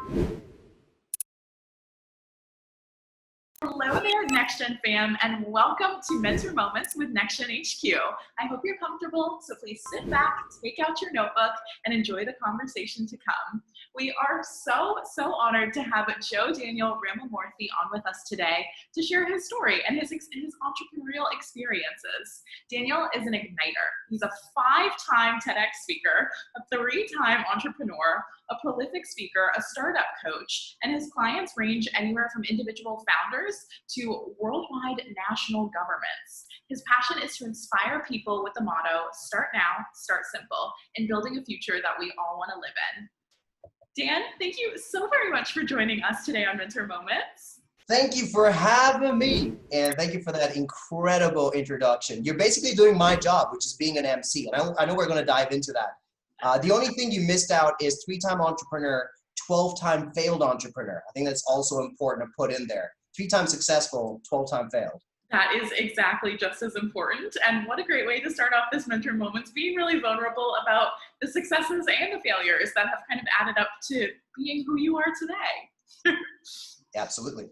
Hello there, NextGen fam, and welcome to Mentor Moments with NextGen HQ. I hope you're comfortable, so please sit back, take out your notebook, and enjoy the conversation to come. We are so honored to have Joe Daniel Ramamurthy on with us today to share his story and his entrepreneurial experiences. Daniel is an igniter. He's a 5-time TEDx speaker, a 3-time entrepreneur, a prolific speaker, a startup coach, and his clients range anywhere from individual founders to worldwide national governments. His passion is to inspire people with the motto, start now, start simple, in building a future that we all want to live in. Dan, thank you so very much for joining us today on Mentor Moments. Thank you for having me, and thank you for that incredible introduction. You're basically doing my job, which is being an MC, and I know we're going to dive into that. The only thing you missed out is 3-time entrepreneur, 12-time failed entrepreneur. I think that's also important to put in there. 3-time successful, 12-time failed. That is exactly just as important. And what a great way to start off this Mentor Moments, being really vulnerable about the successes and the failures that have kind of added up to being who you are today. Absolutely.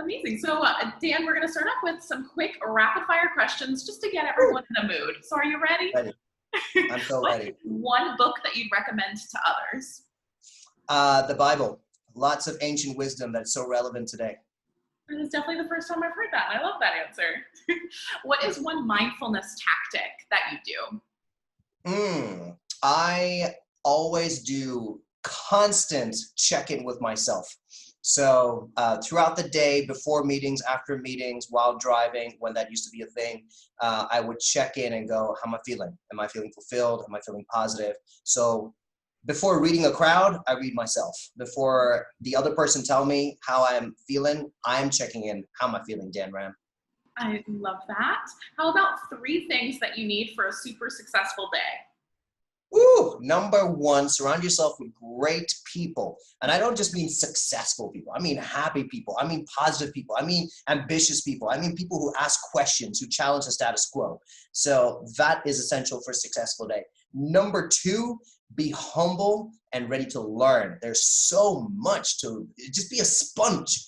Amazing. So Dan, we're going to start off with some quick rapid fire questions just to get everyone in the mood. So are you ready? Ready. I'm so ready. One book that you'd recommend to others? The Bible. Lots of ancient wisdom that's so relevant today. That is definitely the first time I've heard that. I love that answer. What is one mindfulness tactic that you do? I always do constant check-in with myself. So throughout the day, before meetings, after meetings, while driving, when that used to be a thing, I would check in and go, how am I feeling? Am I feeling fulfilled? Am I feeling positive? So before reading a crowd, I read myself. Before the other person tell me how I'm feeling, I'm checking in. How am I feeling, Dan Ram? I love that. How about 3 things that you need for a super successful day? Number 1, surround yourself with great people. And I don't just mean successful people. I mean happy people. I mean positive people. I mean ambitious people. I mean people who ask questions, who challenge the status quo. So that is essential for a successful day. Number 2, be humble and ready to learn. There's so much to, just be a sponge.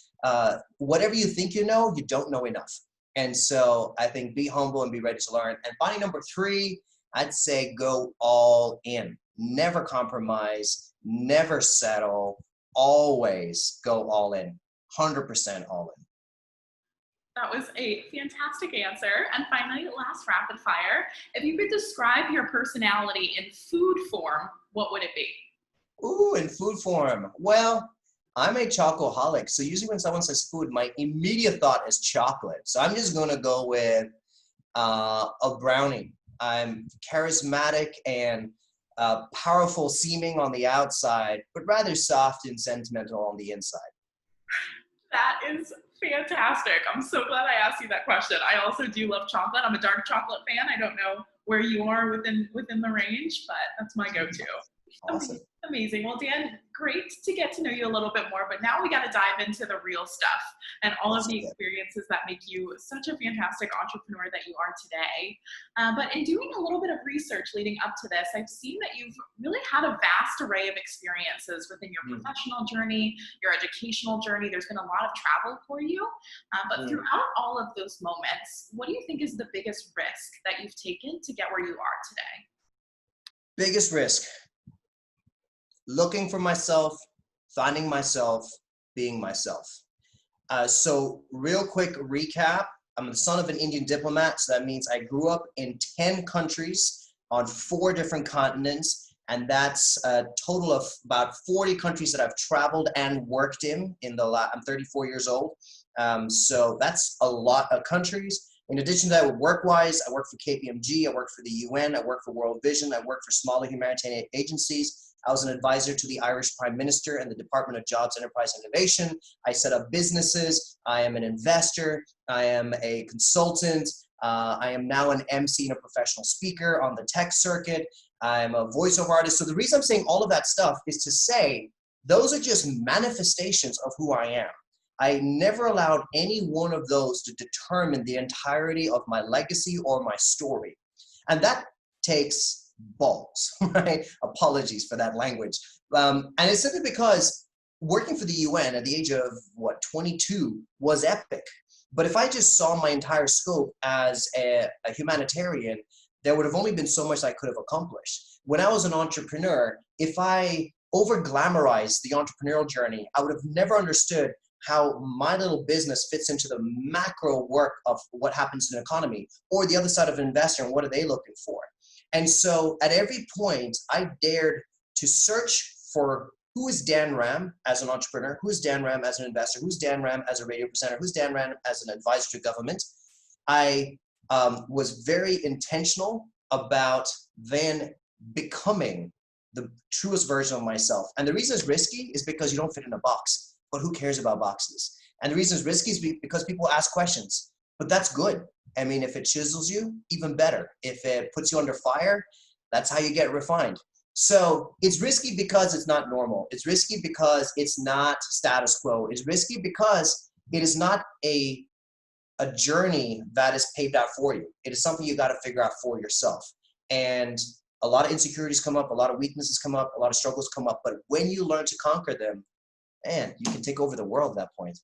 Whatever you think you know, you don't know enough. And so I think be humble and be ready to learn. And finally, number 3, I'd say go all in. Never compromise, never settle, always go all in, 100% all in. That was a fantastic answer. And finally, last rapid fire. If you could describe your personality in food form, what would it be? In food form. Well, I'm a chocoholic. So usually when someone says food, my immediate thought is chocolate. So I'm just going to go with a brownie. I'm charismatic and powerful seeming on the outside, but rather soft and sentimental on the inside. That is fantastic. I'm so glad I asked you that question. I also do love chocolate. I'm a dark chocolate fan. I don't know where you are within the range, but that's my go-to. Awesome. Amazing. Well, Dan, great to get to know you a little bit more, but now we got to dive into the real stuff and all of the experiences that make you such a fantastic entrepreneur that you are today. But in doing a little bit of research leading up to this, I've seen that you've really had a vast array of experiences within your professional journey, your educational journey. There's been a lot of travel for you, but throughout all of those moments, what do you think is the biggest risk that you've taken to get where you are today? Biggest risk. Looking for myself, finding myself, being myself. So real quick recap, I'm the son of an Indian diplomat, so that means I grew up in 10 countries on 4 different continents, and that's a total of about 40 countries that I've traveled and worked in I'm 34 years old. So that's a lot of countries. In addition to that, work-wise, I work for KPMG, I work for the UN, I work for World Vision, I work for smaller humanitarian agencies. I was an advisor to the Irish Prime Minister and the Department of Jobs, Enterprise and Innovation. I set up businesses. I am an investor. I am a consultant. I am now an MC and a professional speaker on the tech circuit. I'm a voiceover artist. So the reason I'm saying all of that stuff is to say those are just manifestations of who I am. I never allowed any one of those to determine the entirety of my legacy or my story. And that takes balls, right? Apologies for that language. And it's simply because working for the UN at the age of 22 was epic. But if I just saw my entire scope as a humanitarian, there would have only been so much I could have accomplished. When I was an entrepreneur, if I over glamorized the entrepreneurial journey, I would have never understood how my little business fits into the macro work of what happens in an economy, or the other side of an investor and what are they looking for. And so at every point, I dared to search for who is Dan Ram as an entrepreneur, who is Dan Ram as an investor, who's Dan Ram as a radio presenter, who's Dan Ram as an advisor to government. I was very intentional about then becoming the truest version of myself. And the reason it's risky is because you don't fit in a box. But who cares about boxes? And the reason it's risky is because people ask questions. But that's good. I mean, if it chisels you, even better. If it puts you under fire, that's how you get refined. So it's risky because it's not normal. It's risky because it's not status quo. It's risky because it is not a journey that is paved out for you. It is something you got to figure out for yourself. And a lot of insecurities come up, a lot of weaknesses come up, a lot of struggles come up. But when you learn to conquer them, man, you can take over the world at that point.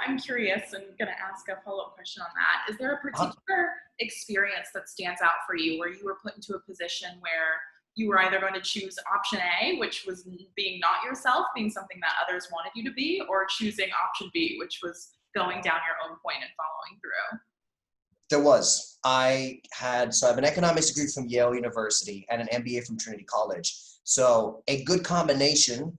I'm curious and going to ask a follow-up question on that. Is there a particular experience that stands out for you where you were put into a position where you were either going to choose option A, which was being not yourself, being something that others wanted you to be, or choosing option B, which was going down your own point and following through? There was. I have an economics degree from Yale University and an MBA from Trinity College. So a good combination,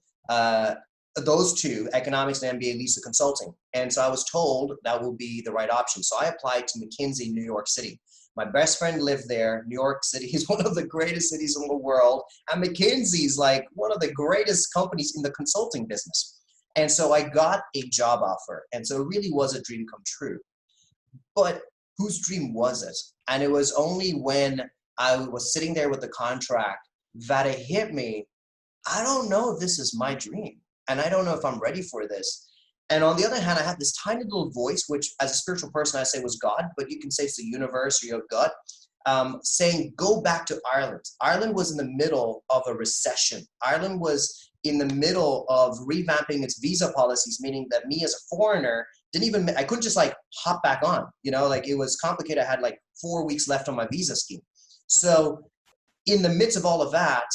those two, economics and MBA, leads to consulting. And so I was told that will be the right option. So I applied to McKinsey in New York City. My best friend lived there. New York City is one of the greatest cities in the world. And McKinsey is like one of the greatest companies in the consulting business. And so I got a job offer. And so it really was a dream come true. But whose dream was it? And it was only when I was sitting there with the contract that it hit me. I don't know if this is my dream. And I don't know if I'm ready for this. And on the other hand, I had this tiny little voice, which as a spiritual person, I say was God, but you can say it's the universe or your gut, saying, go back to Ireland. Ireland was in the middle of a recession. Ireland was in the middle of revamping its visa policies, meaning that me as a foreigner I couldn't just like hop back on, like it was complicated. I had like 4 weeks left on my visa scheme. So in the midst of all of that,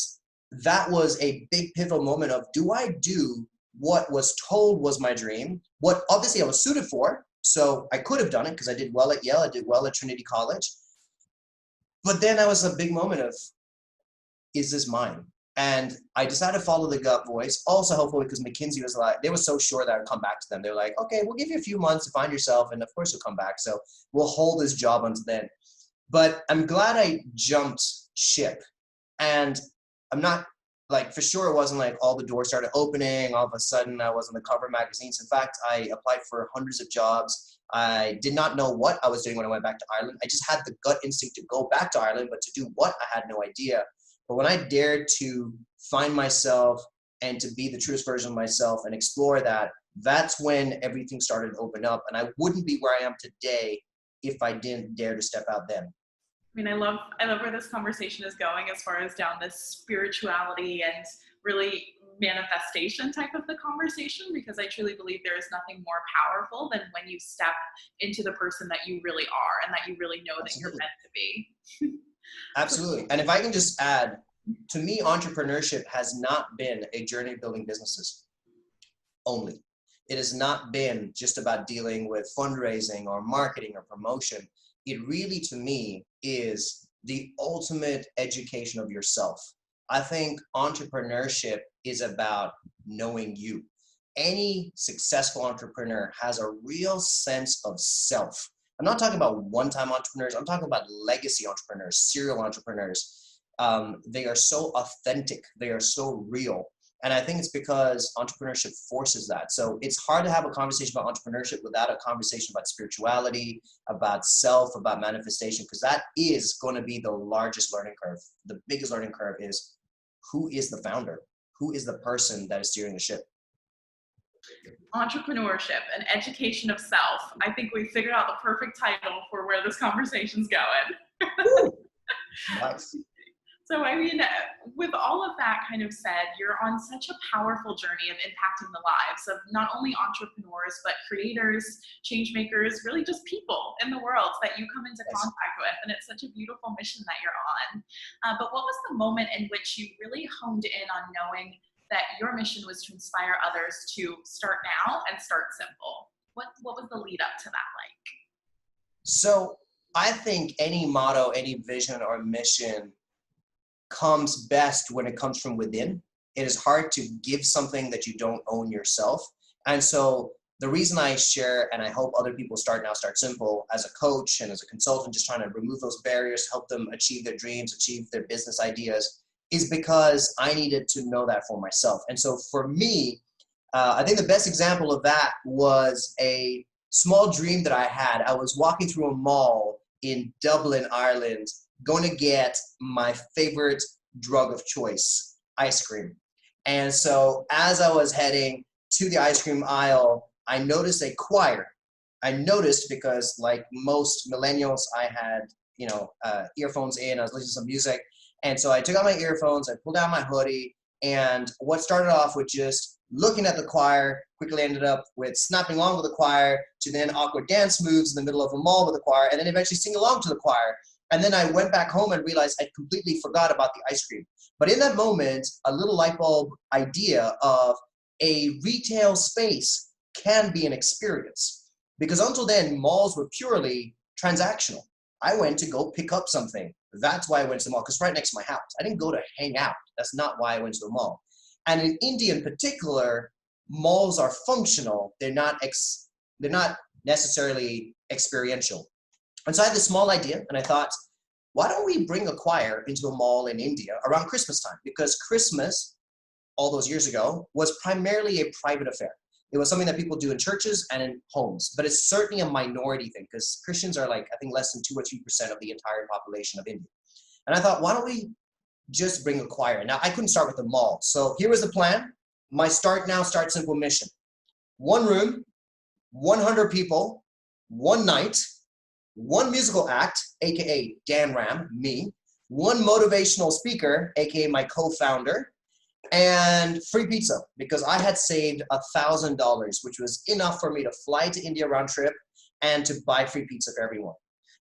that was a big pivotal moment of, do I do what was told was my dream, what obviously I was suited for? So I could have done it because I did well at Yale, I did well at Trinity College. But then that was a big moment of, is this mine? And I decided to follow the gut voice. Also, hopefully, because McKinsey was like, they were so sure that I would come back to them. They're like, okay, we'll give you a few months to find yourself. And of course, you'll come back. So we'll hold this job until then. But I'm glad I jumped ship. And I'm not like, for sure, it wasn't like all the doors started opening. All of a sudden, I was on the cover of magazines. In fact, I applied for hundreds of jobs. I did not know what I was doing when I went back to Ireland. I just had the gut instinct to go back to Ireland, but to do what, I had no idea. But when I dared to find myself and to be the truest version of myself and explore that, that's when everything started to open up. And I wouldn't be where I am today if I didn't dare to step out then. I mean, I love where this conversation is going as far as down this spirituality and really manifestation type of the conversation, because I truly believe there is nothing more powerful than when you step into the person that you really are and that you really know that you're meant to be. Absolutely. And if I can just add, to me, entrepreneurship has not been a journey of building businesses only. It has not been just about dealing with fundraising or marketing or promotion. It really, to me, is the ultimate education of yourself. I think entrepreneurship is about knowing you. Any successful entrepreneur has a real sense of self. I'm not talking about one-time entrepreneurs. I'm talking about legacy entrepreneurs, serial entrepreneurs. They are so authentic. They are so real. And I think it's because entrepreneurship forces that. So it's hard to have a conversation about entrepreneurship without a conversation about spirituality, about self, about manifestation, because that is going to be the largest learning curve. The biggest learning curve is, who is the founder? Who is the person that is steering the ship? Entrepreneurship and education of self. I think we figured out the perfect title for where this conversation's going. Nice. So, I mean, with all of that kind of said, you're on such a powerful journey of impacting the lives of not only entrepreneurs, but creators, change makers, really just people in the world that you come into Yes. contact with. And it's such a beautiful mission that you're on. But what was the moment in which you really honed in on knowing that your mission was to inspire others to start now and start simple? What was the lead up to that like? So I think any motto, any vision or mission comes best when it comes from within. It is hard to give something that you don't own yourself. And so the reason I share, and I hope other people start now, start simple as a coach and as a consultant, just trying to remove those barriers, help them achieve their dreams, achieve their business ideas, is because I needed to know that for myself. And so for me, I think the best example of that was a small dream that I had. I was walking through a mall in Dublin, Ireland, going to get my favorite drug of choice, ice cream. And so as I was heading to the ice cream aisle, I noticed a choir. I noticed because, like most millennials, I had, earphones in, I was listening to some music. And so I took out my earphones, I pulled down my hoodie, and what started off with just looking at the choir quickly ended up with snapping along with the choir to then awkward dance moves in the middle of a mall with the choir, and then eventually sing along to the choir. And then I went back home and realized I completely forgot about the ice cream. But in that moment, a little light bulb idea of a retail space can be an experience. Because until then, malls were purely transactional. I went to go pick up something. That's why I went to the mall, because it's right next to my house. I didn't go to hang out. That's not why I went to the mall. And in India in particular, malls are functional. They're not necessarily experiential. And so I had this small idea, and I thought, why don't we bring a choir into a mall in India around Christmas time? Because Christmas, all those years ago, was primarily a private affair. It was something that people do in churches and in homes, but it's certainly a minority thing because Christians are like, I think, less than 2 or 3% of the entire population of India. And I thought, why don't we just bring a choir? Now, I couldn't start with the mall. So here was the plan. My start now, start simple mission. One room, 100 people, one night, one musical act, aka Dan Ram, me, one motivational speaker, aka my co-founder, and free pizza because I had saved $1,000, which was enough for me to fly to India round trip and to buy free pizza for everyone.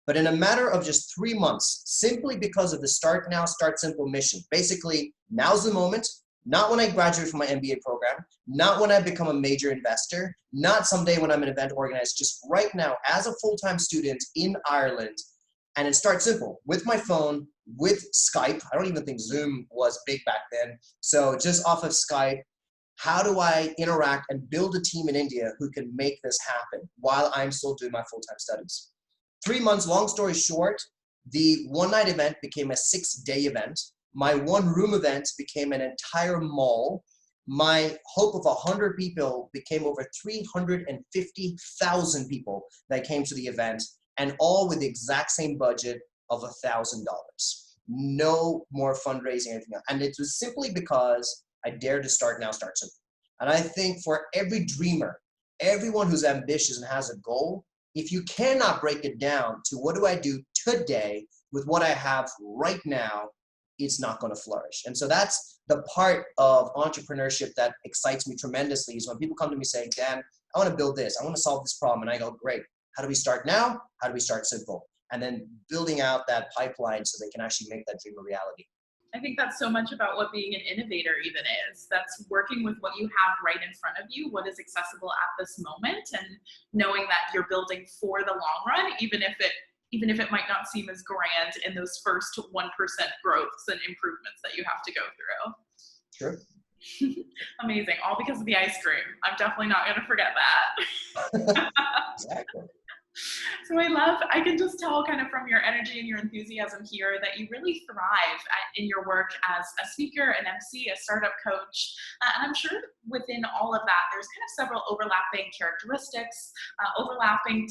But in a matter of just 3 months, simply because of the Start Now, Start Simple mission, basically, now's the moment, not when I graduate from my MBA program, not when I become a major investor, not someday when I'm an event organizer, just right now as a full-time student in Ireland. And it starts simple with my phone, with Skype. I don't even think Zoom was big back then. So just off of Skype, how do I interact and build a team in India who can make this happen while I'm still doing my full-time studies? 3 months, long story short, the one-night event became a 6-day event. My one-room event became an entire mall. My hope of 100 people became over 350,000 people that came to the event, and all with the exact same budget of $1,000. No more fundraising or anything else. And it was simply because I dared to start now, start simple. And I think for every dreamer, everyone who's ambitious and has a goal, if you cannot break it down to what do I do today with what I have right now, it's not going to flourish. And so that's the part of entrepreneurship that excites me tremendously is when people come to me saying, Dan, I want to build this. I want to solve this problem. And I go, great. How do we start now? How do we start simple? And then building out that pipeline so they can actually make that dream a reality. I think that's so much about what being an innovator even is. That's working with what you have right in front of you, what is accessible at this moment, and knowing that you're building for the long run, even if it might not seem as grand in those first 1% growths and improvements that you have to go through. Sure. Amazing. All because of the ice cream. I'm definitely not going to forget that. Exactly. So I can just tell kind of from your energy and your enthusiasm here that you really thrive in your work as a speaker, an MC, a startup coach. And I'm sure within all of that, there's kind of several overlapping characteristics, overlapping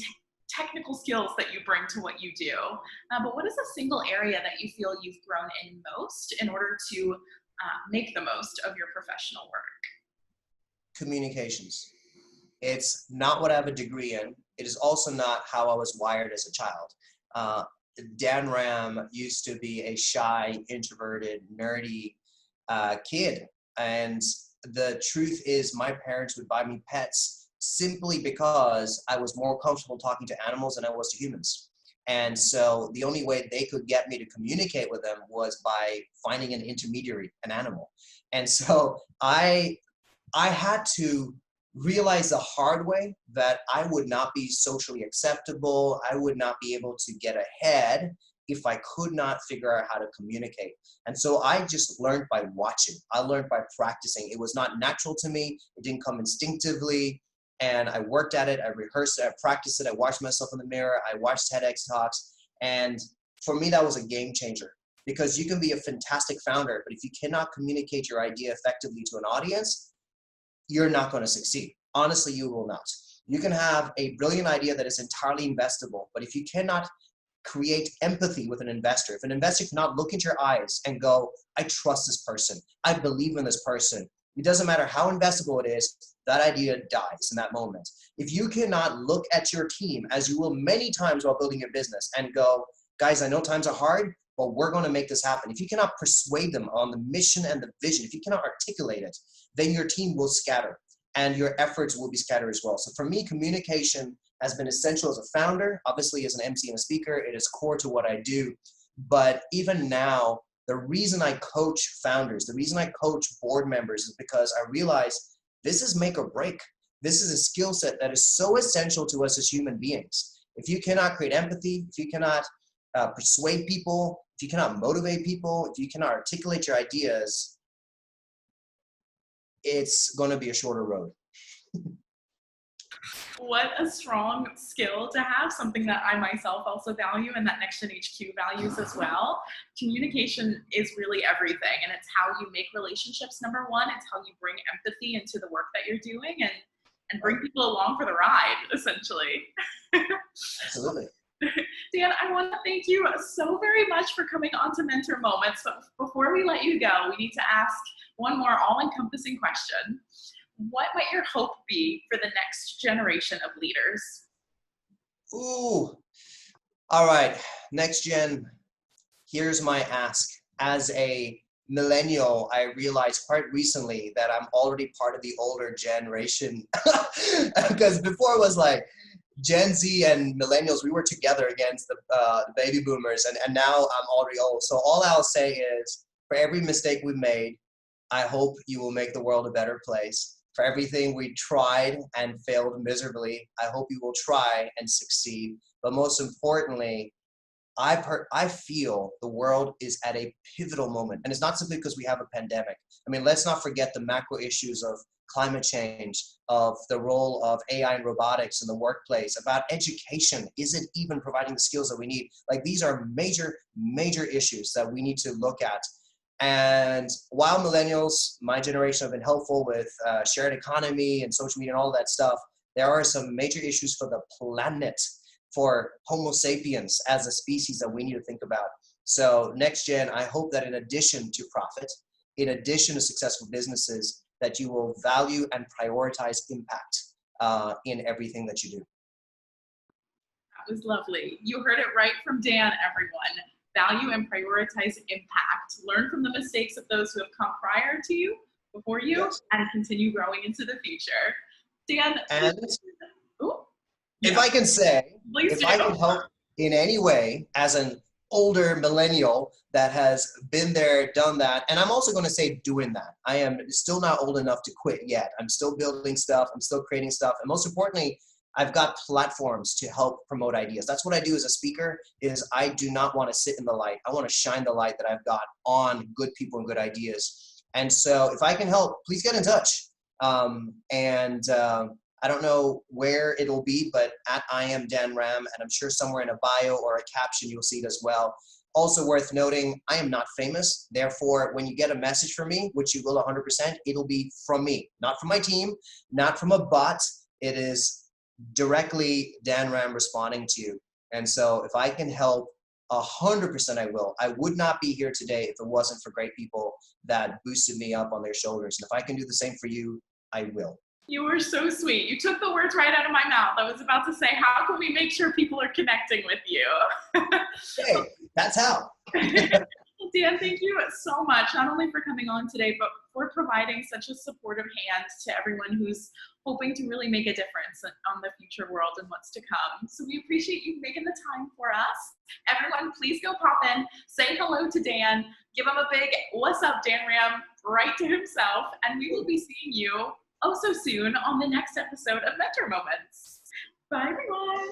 technical skills that you bring to what you do. But what is a single area that you feel you've grown in most in order to make the most of your professional work? Communications. It's not what I have a degree in. It is also not how I was wired as a child. Dan Ram used to be a shy, introverted, nerdy kid. And the truth is, my parents would buy me pets simply because I was more comfortable talking to animals than I was to humans. And so the only way they could get me to communicate with them was by finding an intermediary, an animal. And so I had to realize the hard way that I would not be socially acceptable. I would not be able to get ahead if I could not figure out how to communicate. And so I just learned by watching. I learned by practicing. It was not natural to me. It didn't come instinctively. And I worked at it. I rehearsed it. I practiced it. I watched myself in the mirror. I watched TEDx talks. And for me, that was a game changer, because you can be a fantastic founder, but if you cannot communicate your idea effectively to an audience, you're not going to succeed. Honestly, you will not. You can have a brilliant idea that is entirely investable, but if you cannot create empathy with an investor, if an investor cannot look into your eyes and go, I trust this person, I believe in this person, it doesn't matter how investable it is, that idea dies in that moment. If you cannot look at your team, as you will many times while building your business, and go, guys, I know times are hard, but we're going to make this happen. If you cannot persuade them on the mission and the vision, if you cannot articulate it, then your team will scatter and your efforts will be scattered as well. So for me, communication has been essential as a founder. Obviously, as an MC and a speaker, it is core to what I do. But even now, the reason I coach founders, the reason I coach board members is because I realize this is make or break. This is a skill set that is so essential to us as human beings. If you cannot create empathy, if you cannot persuade people, if you cannot motivate people, if you cannot articulate your ideas, it's going to be a shorter road. What a strong skill to have, something that I myself also value and that NextGen HQ values as well. Communication is really everything, and it's how you make relationships, number one. It's how you bring empathy into the work that you're doing and bring people along for the ride, essentially. Absolutely. Dan, I want to thank you so very much for coming on to Mentor Moments. But before we let you go, we need to ask one more all-encompassing question. What might your hope be for the next generation of leaders? Ooh, all right. Next gen, here's my ask. As a millennial, I realized quite recently that I'm already part of the older generation. Because before it was like Gen Z and millennials, we were together against the baby boomers, and now I'm already old. So all I'll say is, for every mistake we made, I hope you will make the world a better place. For everything we tried and failed miserably, I hope you will try and succeed. But most importantly, I feel the world is at a pivotal moment. And it's not simply because we have a pandemic. I mean, let's not forget the macro issues of climate change, of the role of AI and robotics in the workplace, about education. Is it even providing the skills that we need? Like, these are major, major issues that we need to look at. And while millennials, my generation, have been helpful with shared economy and social media and all that stuff, there are some major issues for the planet, for Homo sapiens as a species that we need to think about. So next gen, I hope that in addition to profit, in addition to successful businesses, that you will value and prioritize impact in everything that you do. That was lovely. You heard it right from Dan, everyone. Value and prioritize impact. Learn from the mistakes of those who have come prior to you, before you, Yes. and continue growing into the future. Dan, And ooh, if yeah, I can say, please if do. I can help in any way as an older millennial that has been there, done that, and I'm also going to say doing that. I am still not old enough to quit yet. I'm still building stuff. I'm still creating stuff. And most importantly, I've got platforms to help promote ideas. That's what I do as a speaker, is I do not want to sit in the light. I want to shine the light that I've got on good people and good ideas. And so if I can help, please get in touch. I don't know where it'll be, but at I am Dan Ram, and I'm sure somewhere in a bio or a caption you'll see it as well. Also worth noting, I am not famous. Therefore, when you get a message from me, which you will 100%, it'll be from me, not from my team, not from a bot. It is directly Dan Ram responding to you. And so if I can help, 100% I will. I would not be here today if it wasn't for great people that boosted me up on their shoulders. And if I can do the same for you, I will. You were so sweet. You took the words right out of my mouth. I was about to say, how can we make sure people are connecting with you? Hey, that's how. Dan, thank you so much, not only for coming on today, but for providing such a supportive hand to everyone who's hoping to really make a difference on the future world and what's to come. So we appreciate you making the time for us. Everyone, please go pop in, say hello to Dan, give him a big "What's up, Dan Ram?" right to himself, and we will be seeing you oh so soon on the next episode of Mentor Moments. Bye, everyone.